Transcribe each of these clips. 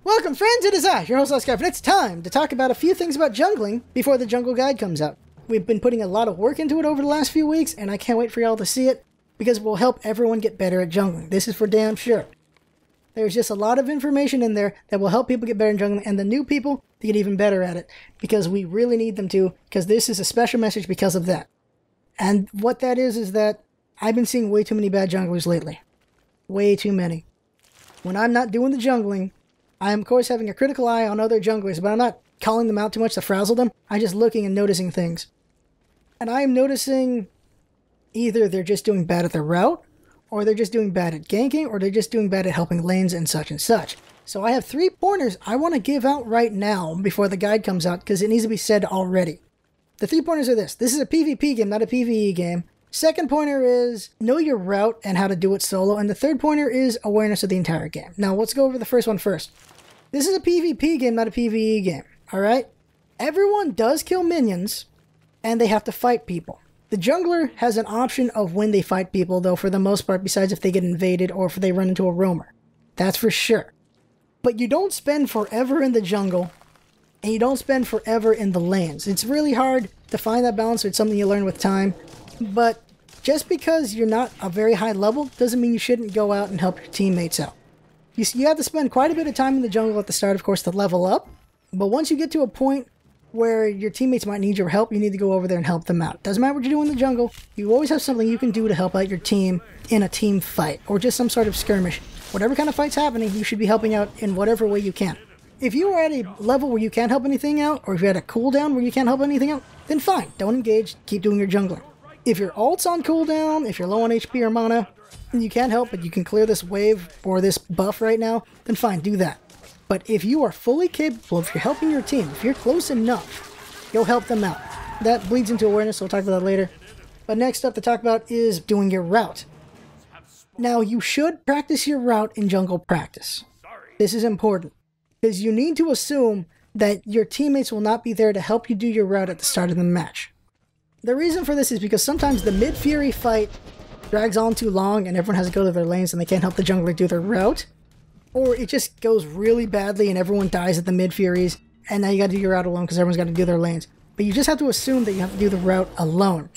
Welcome friends, it is I, your host Oscar, and it's time to talk about a few things about jungling before the jungle guide comes out. We've been putting a lot of work into it over the last few weeks, and I can't wait for y'all to see it, because it will help everyone get better at jungling. This is for damn sure. There's just a lot of information in there that will help people get better in jungling, and the new people to get even better at it, because we really need them to, because this is a special message because of that. And what that is that I've been seeing way too many bad junglers lately. Way too many. When I'm not doing the jungling, I am, of course, having a critical eye on other junglers, but I'm not calling them out too much to frazzle them. I'm just looking and noticing things. And I am noticing either they're just doing bad at their route, or they're just doing bad at ganking, or they're just doing bad at helping lanes and such and such. So I have 3 pointers I want to give out right now before the guide comes out, because it needs to be said already. The 3 pointers are this. This is a PvP game, not a PvE game. Second pointer is know your route and how to do it solo. And the third pointer is awareness of the entire game. Now let's go over the first one first. This is a PvP game, not a PvE game. Alright? Everyone does kill minions, and they have to fight people. The jungler has an option of when they fight people, though, for the most part, besides if they get invaded or if they run into a roamer. That's for sure. But you don't spend forever in the jungle, and you don't spend forever in the lanes. It's really hard to find that balance. It's something you learn with time. But just because you're not a very high level doesn't mean you shouldn't go out and help your teammates out. You have to spend quite a bit of time in the jungle at the start, of course, to level up. But once you get to a point where your teammates might need your help, you need to go over there and help them out. Doesn't matter what you do in the jungle, you always have something you can do to help out your team in a team fight, or just some sort of skirmish. Whatever kind of fight's happening, you should be helping out in whatever way you can. If you are at a level where you can't help anything out, or if you're at a cooldown where you can't help anything out, then fine, don't engage, keep doing your jungling. If your ult's on cooldown, if you're low on HP or mana, and you can't help but you can clear this wave or this buff right now, then fine, do that. But if you are fully capable, if you're helping your team, if you're close enough, you'll help them out. That bleeds into awareness, so we'll talk about that later. But next up to talk about is doing your route. Now, you should practice your route in jungle practice. This is important, because you need to assume that your teammates will not be there to help you do your route at the start of the match. The reason for this is because sometimes the mid-fury fight drags on too long and everyone has to go to their lanes and they can't help the jungler do their route. Or it just goes really badly and everyone dies at the mid-furies and now you gotta do your route alone because everyone's gotta do their lanes. But you just have to assume that you have to do the route alone.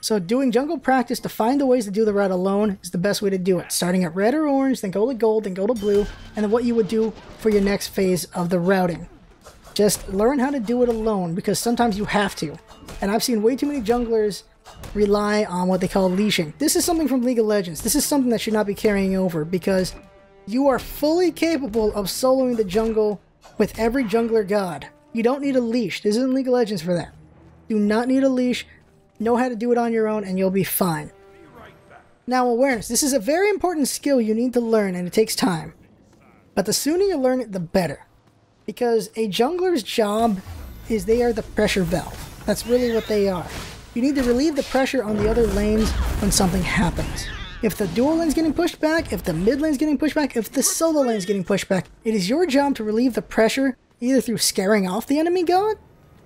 So doing jungle practice to find the ways to do the route alone is the best way to do it. Starting at red or orange, then go to gold, then go to blue, and then what you would do for your next phase of the routing. Just learn how to do it alone because sometimes you have to. And I've seen way too many junglers rely on what they call leashing. This is something from League of Legends. This is something that should not be carrying over because you are fully capable of soloing the jungle with every jungler god. You don't need a leash. This isn't League of Legends for that. Do not need a leash. Know how to do it on your own and you'll be fine. Now, awareness. This is a very important skill you need to learn and it takes time. But the sooner you learn it, the better. Because a jungler's job is they are the pressure valve. That's really what they are. You need to relieve the pressure on the other lanes when something happens. If the dual lane's getting pushed back, if the mid lane's getting pushed back, if the solo lane's getting pushed back, it is your job to relieve the pressure either through scaring off the enemy god,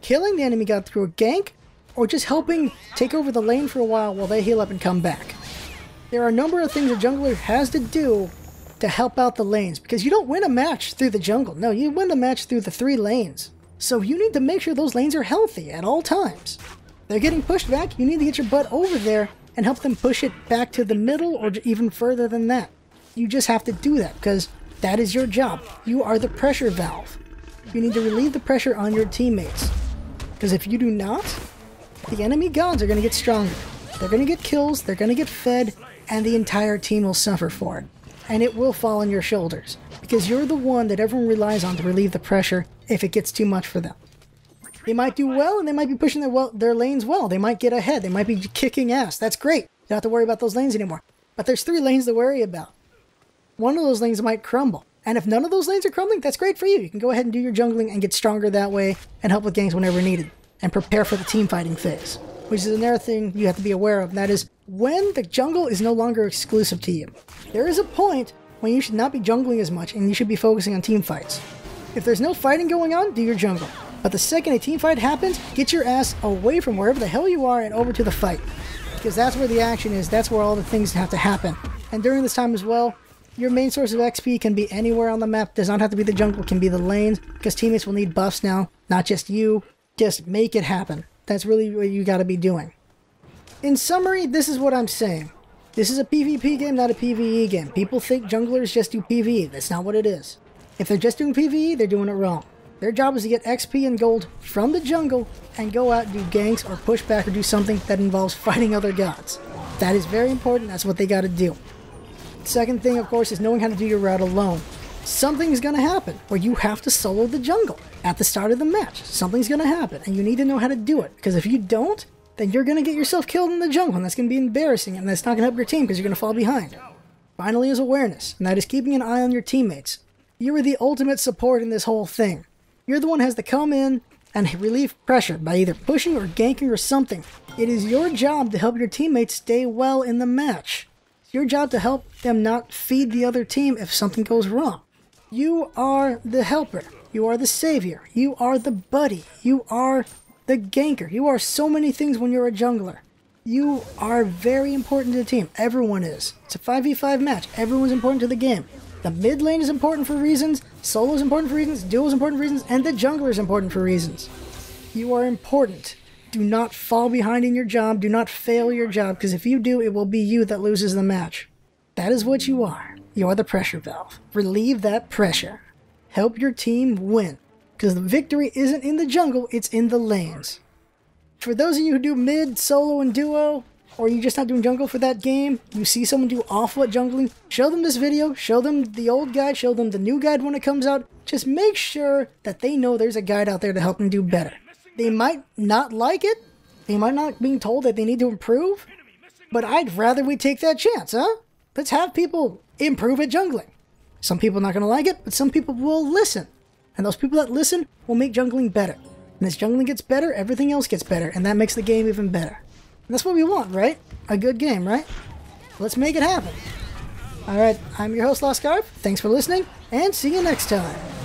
killing the enemy god through a gank, or just helping take over the lane for a while they heal up and come back. There are a number of things a jungler has to do to help out the lanes, because you don't win a match through the jungle. No, you win a match through the 3 lanes. So you need to make sure those lanes are healthy at all times. They're getting pushed back, you need to get your butt over there and help them push it back to the middle or even further than that. You just have to do that because that is your job. You are the pressure valve. You need to relieve the pressure on your teammates. Because if you do not, the enemy gods are going to get stronger. They're going to get kills, they're going to get fed, and the entire team will suffer for it. And it will fall on your shoulders. Because you're the one that everyone relies on to relieve the pressure if it gets too much for them. They might do well, and they might be pushing their lanes well. They might get ahead. They might be kicking ass. That's great. You don't have to worry about those lanes anymore. But there's 3 lanes to worry about. One of those lanes might crumble. And if none of those lanes are crumbling, that's great for you. You can go ahead and do your jungling and get stronger that way and help with ganks whenever needed. And prepare for the team fighting phase. Which is another thing you have to be aware of. And that is when the jungle is no longer exclusive to you. There is a point when you should not be jungling as much and you should be focusing on team fights. If there's no fighting going on, do your jungle. But the second a team fight happens, get your ass away from wherever the hell you are and over to the fight. Because that's where the action is, that's where all the things have to happen. And during this time as well, Your main source of XP can be anywhere on the map. Does not have to be the jungle, it can be the lanes, because teammates will need buffs now, not just you. Just make it happen. That's really what you gotta be doing. In summary, this is what I'm saying. This is a PvP game, not a PvE game. People think junglers just do PvE. That's not what it is. If they're just doing PvE, they're doing it wrong. Their job is to get XP and gold from the jungle and go out and do ganks or push back or do something that involves fighting other gods. That is very important. That's what they gotta do. Second thing, of course, is knowing how to do your route alone. Something's going to happen where you have to solo the jungle at the start of the match. Something's going to happen, and you need to know how to do it. Because if you don't, then you're going to get yourself killed in the jungle, and that's going to be embarrassing, and that's not going to help your team because you're going to fall behind. Finally is awareness, and that is keeping an eye on your teammates. You are the ultimate support in this whole thing. You're the one who has to come in and relieve pressure by either pushing or ganking or something. It is your job to help your teammates stay well in the match. It's your job to help them not feed the other team if something goes wrong. You are the helper. You are the savior. You are the buddy. You are the ganker. You are so many things when you're a jungler. You are very important to the team. Everyone is. It's a 5v5 match. Everyone's important to the game. The mid lane is important for reasons, solo is important for reasons, duo is important for reasons, and the jungler is important for reasons. You are important. Do not fall behind in your job. Do not fail your job, because if you do, it will be you that loses the match. That is what you are. You are the pressure valve. Relieve that pressure. Help your team win, because the victory isn't in the jungle, it's in the lanes. For those of you who do mid, solo, and duo, or you're just not doing jungle for that game, you see someone do awful at jungling, show them this video, show them the old guide, show them the new guide when it comes out. Just make sure that they know there's a guide out there to help them do better. They might not like it, they might not be told that they need to improve, but I'd rather we take that chance, huh? Let's have people improve at jungling. Some people are not going to like it, but some people will listen. And those people that listen will make jungling better. And as jungling gets better, everything else gets better, and that makes the game even better. And that's what we want, right? A good game, right? Let's make it happen. Alright, I'm your host, Lost Scarf. Thanks for listening, and see you next time.